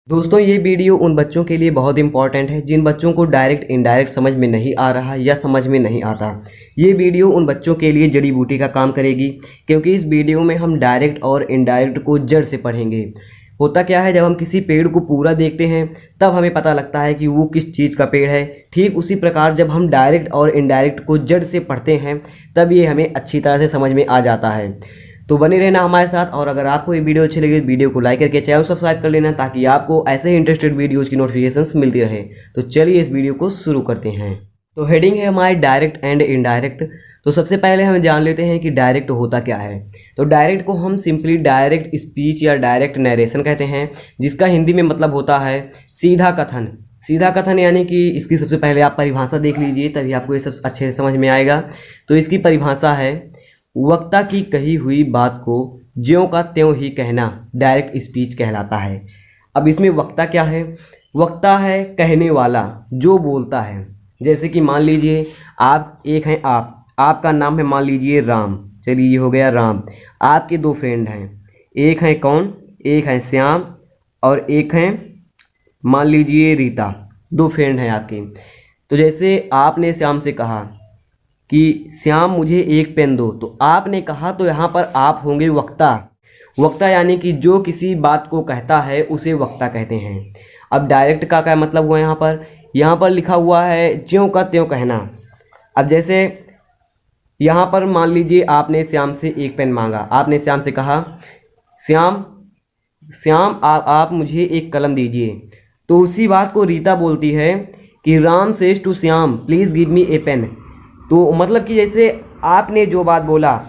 दोस्तों ये वीडियो उन बच्चों के लिए बहुत इंपॉर्टेंट है जिन बच्चों को डायरेक्ट इनडायरेक्ट समझ में नहीं आ रहा या समझ में नहीं आता। ये वीडियो उन बच्चों के लिए जड़ी बूटी का काम करेगी, क्योंकि इस वीडियो में हम डायरेक्ट और इनडायरेक्ट को जड़ से पढ़ेंगे। होता क्या है, जब हम किसी पेड़ को पूरा देखते हैं तब हमें पता लगता है कि वो किस चीज़ का पेड़ है। ठीक उसी प्रकार जब हम डायरेक्ट और इनडायरेक्ट को जड़ से पढ़ते हैं तब ये हमें अच्छी तरह से समझ में आ जाता है। तो बने रहना हमारे साथ, और अगर आपको ये वीडियो अच्छी लगे तो वीडियो को लाइक करके चैनल सब्सक्राइब कर लेना, ताकि आपको ऐसे ही इंटरेस्टेड वीडियोज़ की नोटिफिकेशंस मिलती रहे। तो चलिए इस वीडियो को शुरू करते हैं। तो हेडिंग है हमारी डायरेक्ट एंड इनडायरेक्ट। तो सबसे पहले हम जान लेते हैं कि डायरेक्ट होता क्या है। तो डायरेक्ट को हम सिंपली डायरेक्ट स्पीच या डायरेक्ट नरेशन कहते हैं, जिसका हिंदी में मतलब होता है सीधा कथन। सीधा कथन यानी कि इसकी सबसे पहले आप परिभाषा देख लीजिए, तभी आपको ये सब अच्छे से समझ में आएगा। तो इसकी परिभाषा है, वक्ता की कही हुई बात को ज्यों का त्यों ही कहना डायरेक्ट स्पीच कहलाता है। अब इसमें वक्ता क्या है? वक्ता है कहने वाला, जो बोलता है। जैसे कि मान लीजिए आप एक हैं, आपका नाम है मान लीजिए राम। चलिए ये हो गया राम। आपके दो फ्रेंड हैं, एक है कौन? एक है श्याम और एक है मान लीजिए रीता। दो फ्रेंड हैं आपके। तो जैसे आपने श्याम से कहा कि श्याम मुझे एक पेन दो, तो आपने कहा, तो यहाँ पर आप होंगे वक्ता। वक्ता यानी कि जो किसी बात को कहता है उसे वक्ता कहते हैं। अब डायरेक्ट का क्या मतलब हुआ? यहाँ पर लिखा हुआ है ज्यों का त्यों कहना। अब जैसे यहाँ पर मान लीजिए आपने श्याम से एक पेन मांगा। आपने श्याम से कहा, श्याम आप मुझे एक कलम दीजिए। तो उसी बात को रीता बोलती है कि Ram says to Shyam please give me a pen. तो मतलब कि जैसे आपने जो बात बोला,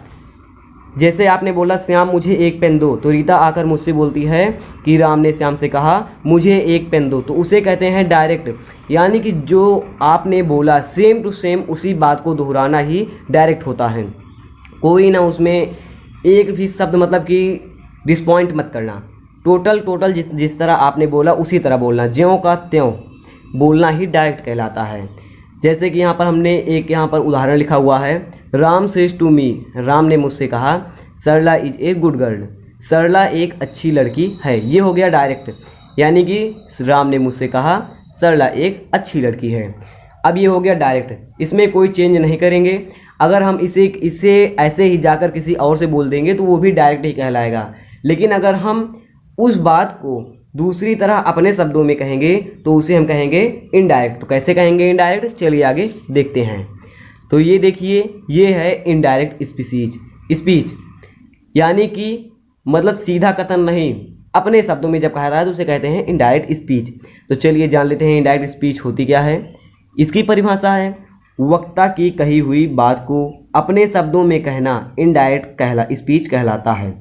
जैसे आपने बोला श्याम मुझे एक पेन दो, तो रीता आकर मुझसे बोलती है कि राम ने श्याम से कहा मुझे एक पेन दो, तो उसे कहते हैं डायरेक्ट। यानी कि जो आपने बोला सेम टू सेम उसी बात को दोहराना ही डायरेक्ट होता है। कोई ना उसमें एक भी शब्द मतलब कि डिसपॉइंट मत करना। टोटल जिस तरह आपने बोला उसी तरह बोलना, ज्यों का त्यों बोलना ही डायरेक्ट कहलाता है। जैसे कि यहाँ पर हमने एक उदाहरण लिखा हुआ है, Ram says to me, Ram ने मुझसे कहा Sarla is a good girl, Sarla एक अच्छी लड़की है। ये हो गया डायरेक्ट, यानी कि राम ने मुझसे कहा सरला एक अच्छी लड़की है। अब ये हो गया डायरेक्ट, इसमें कोई चेंज नहीं करेंगे। अगर हम इसे ऐसे ही जाकर किसी और से बोल देंगे तो वो भी डायरेक्ट ही कहलाएगा। लेकिन अगर हम उस बात को दूसरी तरह अपने शब्दों में कहेंगे तो उसे हम कहेंगे इनडायरेक्ट। तो कैसे कहेंगे इनडायरेक्ट, चलिए आगे देखते हैं। तो ये देखिए, ये है इनडायरेक्ट स्पीच, यानी कि मतलब सीधा कथन नहीं, अपने शब्दों में जब कहा जाता है तो उसे कहते हैं इनडायरेक्ट स्पीच। तो चलिए जान लेते हैं इनडायरेक्ट स्पीच होती क्या है। इसकी परिभाषा है, वक्ता की कही हुई बात को अपने शब्दों में कहना इनडायरेक्ट स्पीच कहलाता है।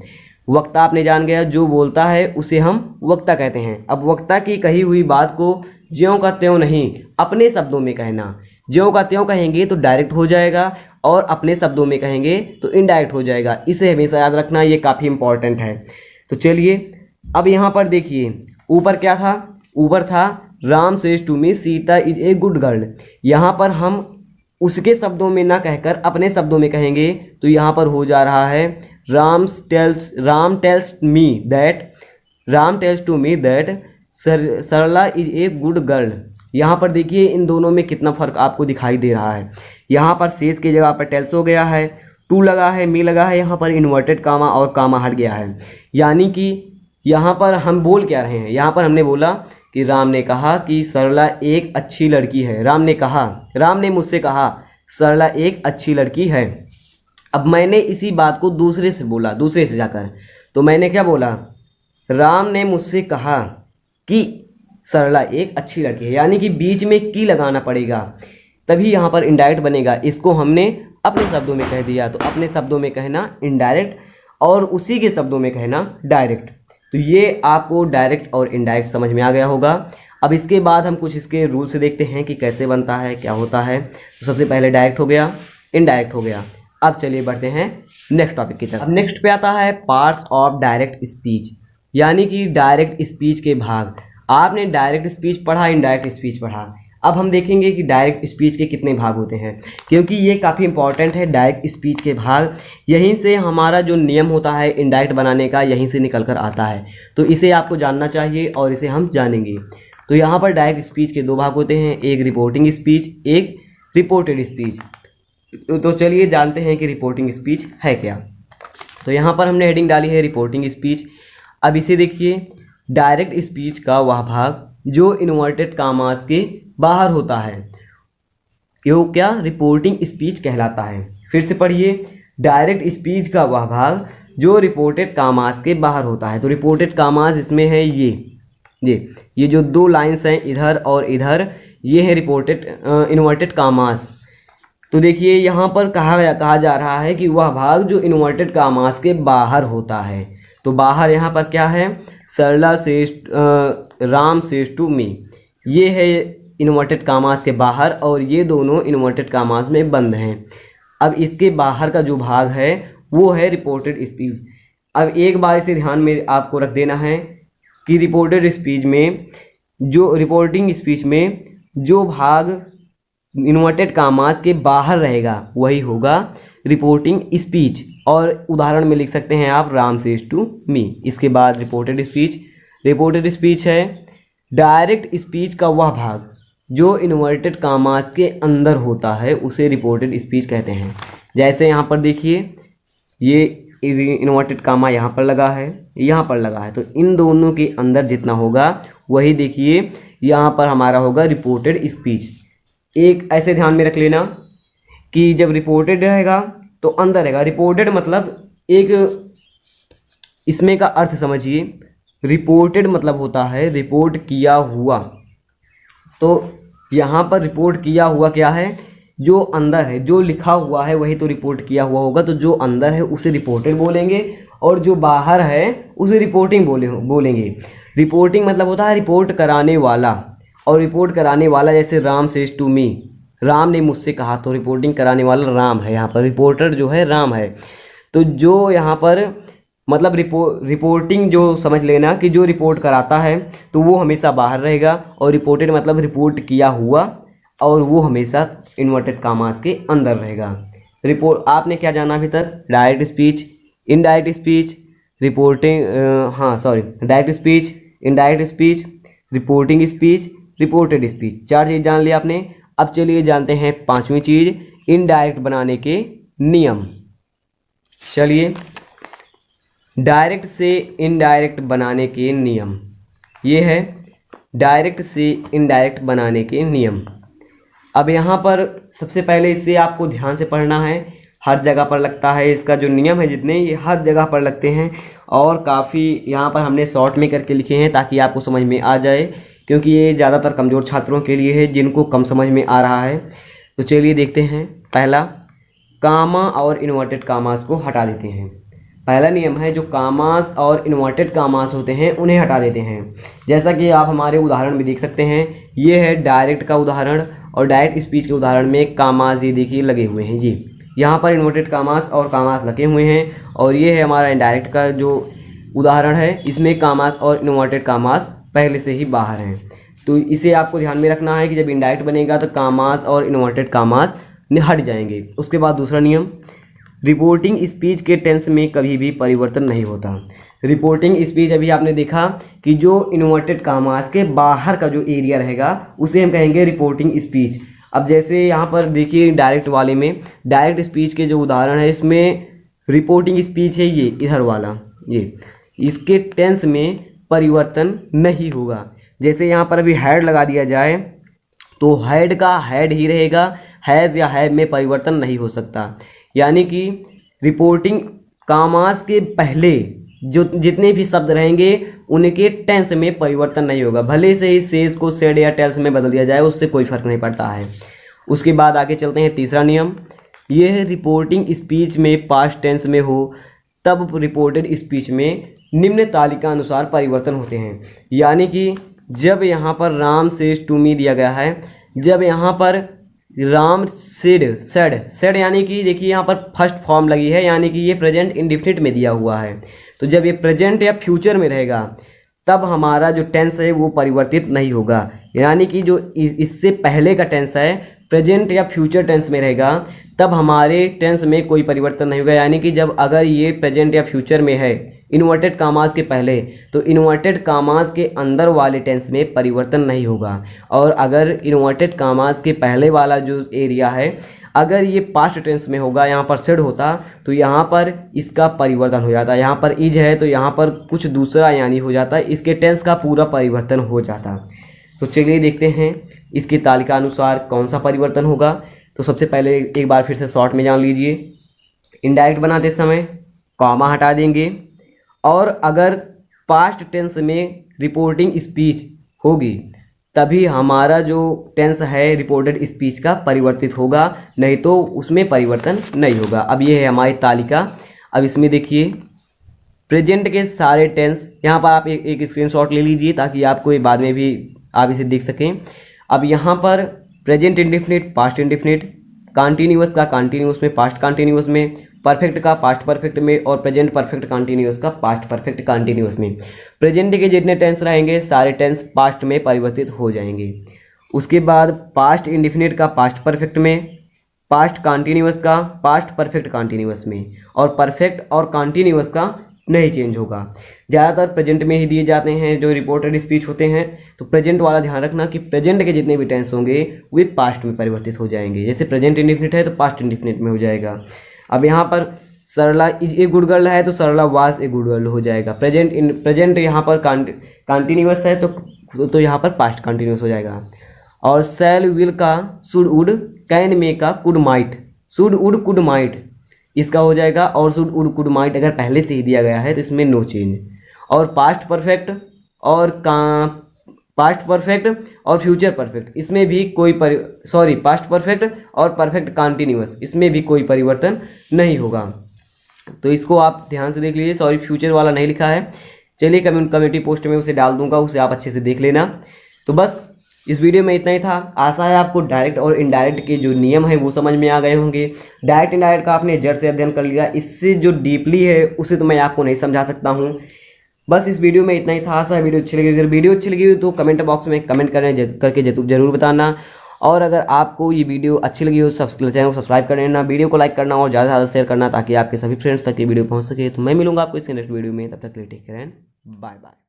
वक्ता आपने जान गया, जो बोलता है उसे हम वक्ता कहते हैं। अब वक्ता की कही हुई बात को ज्यों का त्यों नहीं, अपने शब्दों में कहना। ज्यों का त्यों कहेंगे तो डायरेक्ट हो जाएगा, और अपने शब्दों में कहेंगे तो इनडायरेक्ट हो जाएगा। इसे हमेशा याद रखना, ये काफ़ी इंपॉर्टेंट है। तो चलिए अब यहाँ पर देखिए, ऊपर क्या था? ऊपर था Ram says to me Sita is a good girl. यहाँ पर हम उसके शब्दों में ना कहकर अपने शब्दों में कहेंगे, तो यहाँ पर हो जा रहा है Ram tells to me that Sarla is a good girl. यहाँ पर देखिए इन दोनों में कितना फ़र्क आपको दिखाई दे रहा है। यहाँ पर सेज की जगह पर टेल्स हो गया है, टू लगा है, मी लगा है, यहाँ पर इन्वर्टेड कामा और कामा हट गया है। यानी कि यहाँ पर हम बोल क्या रहे हैं? यहाँ पर हमने बोला कि राम ने कहा कि सरला एक अच्छी लड़की है। राम ने मुझसे कहा सरला एक अच्छी लड़की है। अब मैंने इसी बात को दूसरे से जाकर, तो मैंने क्या बोला? राम ने मुझसे कहा कि सरला एक अच्छी लड़की है, यानी कि बीच में की लगाना पड़ेगा, तभी यहाँ पर इनडायरेक्ट बनेगा। इसको हमने अपने शब्दों में कह दिया, तो अपने शब्दों में कहना इनडायरेक्ट और उसी के शब्दों में कहना डायरेक्ट। तो ये आपको डायरेक्ट और इनडायरेक्ट समझ में आ गया होगा। अब इसके बाद हम कुछ इसके रूल से देखते हैं कि कैसे बनता है, क्या होता है। तो सबसे पहले डायरेक्ट हो गया, इनडायरेक्ट हो गया। अब चलिए बढ़ते हैं नेक्स्ट टॉपिक की तरफ। अब नेक्स्ट पे आता है पार्ट्स ऑफ डायरेक्ट स्पीच, यानी कि डायरेक्ट स्पीच के भाग। आपने डायरेक्ट स्पीच पढ़ा, इनडायरेक्ट स्पीच पढ़ा। अब हम देखेंगे कि डायरेक्ट स्पीच के कितने भाग होते हैं, क्योंकि ये काफ़ी इंपॉर्टेंट है डायरेक्ट स्पीच के भाग। यहीं से हमारा जो नियम होता है इनडायरेक्ट बनाने का यहीं से निकल कर आता है, तो इसे आपको जानना चाहिए और इसे हम जानेंगे। तो यहाँ पर डायरेक्ट स्पीच के दो भाग होते हैं, एक रिपोर्टिंग स्पीच, एक रिपोर्टेड स्पीच। तो चलिए जानते हैं कि रिपोर्टिंग स्पीच है क्या। तो यहाँ पर हमने हेडिंग डाली है रिपोर्टिंग स्पीच। अब इसे देखिए, डायरेक्ट स्पीच का वह भाग जो इन्वर्टेड कामास के बाहर होता है क्यों क्या रिपोर्टिंग स्पीच कहलाता है। फिर से पढ़िए, डायरेक्ट स्पीच का वह भाग जो रिपोर्टेड कामास के बाहर होता है। तो रिपोर्टेड कामास इसमें है ये जो दो लाइंस हैं इधर और इधर, ये है रिपोर्टेड इन्वर्टेड कामास। तो देखिए यहाँ पर कहा जा रहा है कि वह भाग जो इन्वर्टेड कामास के बाहर होता है। तो बाहर यहाँ पर क्या है, Sarla says Ram says to me, ये है इन्वर्टेड कामास के बाहर और ये दोनों इन्वर्टेड कामास में बंद हैं। अब इसके बाहर का जो भाग है वो है रिपोर्टेड स्पीच। अब एक बार इसे ध्यान में आपको रख देना है कि रिपोर्टेड स्पीच में जो रिपोर्टिंग स्पीच में जो भाग इन्वर्टेड कामास के बाहर रहेगा वही होगा रिपोर्टिंग स्पीच। और उदाहरण में लिख सकते हैं आप राम सेज टू मी। इसके बाद रिपोर्टेड स्पीच है डायरेक्ट स्पीच का वह भाग जो इन्वर्टेड कामास के अंदर होता है उसे रिपोर्टेड स्पीच कहते हैं। जैसे यहाँ पर देखिए, ये इन्वर्टेड कामा यहाँ पर लगा है, यहाँ पर लगा है, तो इन दोनों के अंदर जितना होगा वही देखिए यहाँ पर हमारा होगा रिपोर्टेड स्पीच। एक ऐसे ध्यान में रख लेना कि जब रिपोर्टेड रहेगा तो अंदर रहेगा। रिपोर्टेड मतलब एक इसमें का अर्थ समझिए, रिपोर्टेड मतलब होता है रिपोर्ट किया हुआ। तो यहाँ पर रिपोर्ट किया हुआ क्या है, जो अंदर है, जो लिखा हुआ है वही तो रिपोर्ट किया हुआ होगा। तो जो अंदर है उसे रिपोर्टेड बोलेंगे और जो बाहर है उसे रिपोर्टिंग बोलेंगे। रिपोर्टिंग मतलब होता है रिपोर्ट कराने वाला, और रिपोर्ट कराने वाला जैसे Ram says to me, Ram ने मुझसे कहा, तो रिपोर्टिंग कराने वाला राम है, यहाँ पर रिपोर्टर जो है राम है। तो जो यहाँ पर मतलब रिपोर्टिंग जो समझ लेना कि जो रिपोर्ट कराता है तो वो हमेशा बाहर रहेगा, और रिपोर्टेड मतलब रिपोर्ट किया हुआ और वो हमेशा इन्वर्टेड कामास के अंदर रहेगा। रिपोर्ट आपने क्या जाना अभी तक, direct speech, indirect speech, direct speech, indirect speech, reporting speech, reported speech, 4 चीज़ जान लिया आपने। अब चलिए जानते हैं 5वीं चीज़, इनडायरेक्ट बनाने के नियम। चलिए, डायरेक्ट से इनडायरेक्ट बनाने के नियम, ये है डायरेक्ट से इनडायरेक्ट बनाने के नियम। अब यहाँ पर सबसे पहले इसे आपको ध्यान से पढ़ना है, हर जगह पर लगता है, इसका जो नियम है जितने ये हर जगह पर लगते हैं, और काफ़ी यहाँ पर हमने शॉर्ट में करके लिखे हैं ताकि आपको समझ में आ जाए, क्योंकि ये ज़्यादातर कमज़ोर छात्रों के लिए है जिनको कम समझ में आ रहा है। तो चलिए देखते हैं। पहला, कामा और इन्वर्टेड कामास को हटा देते हैं। पहला नियम है जो कामास और इन्वर्टेड कामास होते हैं उन्हें हटा देते हैं। जैसा कि आप हमारे उदाहरण में देख सकते हैं, ये है डायरेक्ट का उदाहरण, और डायरेक्ट स्पीच के उदाहरण में कामास ये देखिए लगे हुए हैं जी, यहाँ पर इन्वर्टेड कामास और कामास लगे हुए हैं। और ये है हमारा इनडायरेक्ट का जो उदाहरण है, इसमें कामास और इन्वर्टेड कामास पहले से ही बाहर हैं। तो इसे आपको ध्यान में रखना है कि जब इनडायरेक्ट बनेगा तो कामास और इन्वर्टेड कामास हट जाएंगे। उसके बाद दूसरा नियम, रिपोर्टिंग स्पीच के टेंस में कभी भी परिवर्तन नहीं होता। रिपोर्टिंग स्पीच अभी आपने देखा कि जो इन्वर्टेड कामास के बाहर का जो एरिया रहेगा उसे हम कहेंगे रिपोर्टिंग स्पीच। अब जैसे यहाँ पर देखिए डायरेक्ट वाले में, डायरेक्ट स्पीच के जो उदाहरण है इसमें रिपोर्टिंग स्पीच है, ये इधर वाला, ये इसके टेंस में परिवर्तन नहीं होगा। जैसे यहाँ पर अभी हेड लगा दिया जाए तो हेड का हेड ही रहेगा, हैज़ या हैव में परिवर्तन नहीं हो सकता। यानी कि रिपोर्टिंग कामास के पहले जो जितने भी शब्द रहेंगे उनके टेंस में परिवर्तन नहीं होगा, भले से ही सेज को सेड या टेंस में बदल दिया जाए, उससे कोई फर्क नहीं पड़ता है। उसके बाद आगे चलते हैं। तीसरा नियम ये है, रिपोर्टिंग स्पीच में पास्ट टेंस में हो तब रिपोर्टेड स्पीच में निम्न तालिका अनुसार परिवर्तन होते हैं। यानी कि जब यहाँ पर राम सेज टू मी दिया गया है, जब यहाँ पर राम सेड यानी कि देखिए यहाँ पर फर्स्ट फॉर्म लगी है, यानी कि ये प्रेजेंट इंडेफिनिट में दिया हुआ है। तो जब ये प्रेजेंट या फ्यूचर में रहेगा तब हमारा जो टेंस है वो परिवर्तित नहीं होगा। यानी कि जो इससे पहले का टेंस है प्रेजेंट या फ्यूचर टेंस में रहेगा, तब हमारे टेंस में कोई परिवर्तन नहीं होगा। यानी कि जब अगर ये प्रेजेंट या फ्यूचर में है इन्वर्टेड कामास के पहले, तो इन्वर्टेड कामास के अंदर वाले टेंस में परिवर्तन नहीं होगा। और अगर इन्वर्टेड कामास के पहले वाला जो एरिया है अगर ये पास्ट टेंस में होगा, यहाँ पर सेड होता, तो यहाँ पर इसका परिवर्तन हो जाता। यहाँ पर इज है तो यहाँ पर कुछ दूसरा यानी हो जाता, इसके टेंस का पूरा परिवर्तन हो जाता। तो चलिए देखते हैं इसकी तालिका अनुसार कौन सा परिवर्तन होगा। तो सबसे पहले एक बार फिर से शॉर्ट में जान लीजिए। इनडायरेक्ट बनाते समय कॉमा हटा देंगे, और अगर पास्ट टेंस में रिपोर्टिंग स्पीच होगी तभी हमारा जो टेंस है रिपोर्टेड स्पीच का परिवर्तित होगा, नहीं तो उसमें परिवर्तन नहीं होगा। अब ये है हमारी तालिका। अब इसमें देखिए प्रेजेंट के सारे टेंस, यहाँ पर आप एक स्क्रीनशॉट ले लीजिए ताकि आपको ये बाद में भी आप इसे देख सकें। अब यहाँ पर present indefinite, past indefinite, continuous का कॉन्टीन्यूअस में, पास्ट कॉन्टीन्यूअस में, परफेक्ट का पास्ट परफेक्ट में, और प्रेजेंट परफेक्ट कॉन्टीन्यूअस का पास्ट परफेक्ट कॉन्टीन्यूअस में। प्रेजेंट के जितने टेंस रहेंगे सारे टेंस पास्ट में परिवर्तित हो जाएंगे। उसके बाद पास्ट इंडेफिनिट का पास्ट परफेक्ट में, पास्ट कॉन्टीन्यूअस का पास्ट परफेक्ट कॉन्टीन्यूअस में, और परफेक्ट और कॉन्टीन्यूअस का नहीं चेंज होगा। ज़्यादातर प्रेजेंट में ही दिए जाते हैं जो रिपोर्टेड स्पीच होते हैं। तो प्रेजेंट वाला ध्यान रखना कि प्रेजेंट के जितने भी टेंस होंगे वे पास्ट में परिवर्तित हो जाएंगे। जैसे प्रेजेंट इंडेफिनिट है तो पास्ट इंडेफिनिट में हो जाएगा। अब यहाँ पर सरला इज ए गुड गर्ल है तो सरला वाज ए गुड गर्ल हो जाएगा। प्रेजेंट यहाँ पर कॉन्टीन्यूअस है तो यहाँ पर पास्ट कॉन्टीन्यूअस हो जाएगा। और शैल विल का शुड वुड, कैन मे का could might, should would could might इसका हो जाएगा। और शुड वुड कुड माइट अगर पहले से ही दिया गया है तो इसमें नो चेंज। और पास्ट परफेक्ट और फ्यूचर परफेक्ट इसमें भी कोई पास्ट परफेक्ट और परफेक्ट कॉन्टीन्यूअस इसमें भी कोई परिवर्तन नहीं होगा। तो इसको आप ध्यान से देख लीजिए। फ्यूचर वाला नहीं लिखा है, चलिए कम्युनिटी पोस्ट में उसे डाल दूंगा, उसे आप अच्छे से देख लेना। तो बस इस वीडियो में इतना ही था। आशा है आपको डायरेक्ट और इनडायरेक्ट के जो नियम हैं वो समझ में आ गए होंगे। डायरेक्ट इनडायरेक्ट का आपने जड़ से अध्ययन कर लिया, इससे जो डीपली है उसे तो मैं आपको नहीं समझा सकता हूँ। बस इस वीडियो में इतना ही था। आशा है वीडियो अच्छी लगी। अगर वीडियो अच्छी लगी हो तो कमेंट बॉक्स में कमेंट करके जरूर बताना। और अगर आपको ये वीडियो अच्छी लगी हो चैनल को सब्सक्राइब कर लेना, वीडियो को लाइक करना और ज़्यादा से ज़्यादा शेयर करना ताकि आपके सभी फ्रेंड्स तक ये वीडियो पहुँच सके। तो मैं मिलूंगा आपको इसके नेक्स्ट वीडियो में, तब तक के लिए take care and bye bye.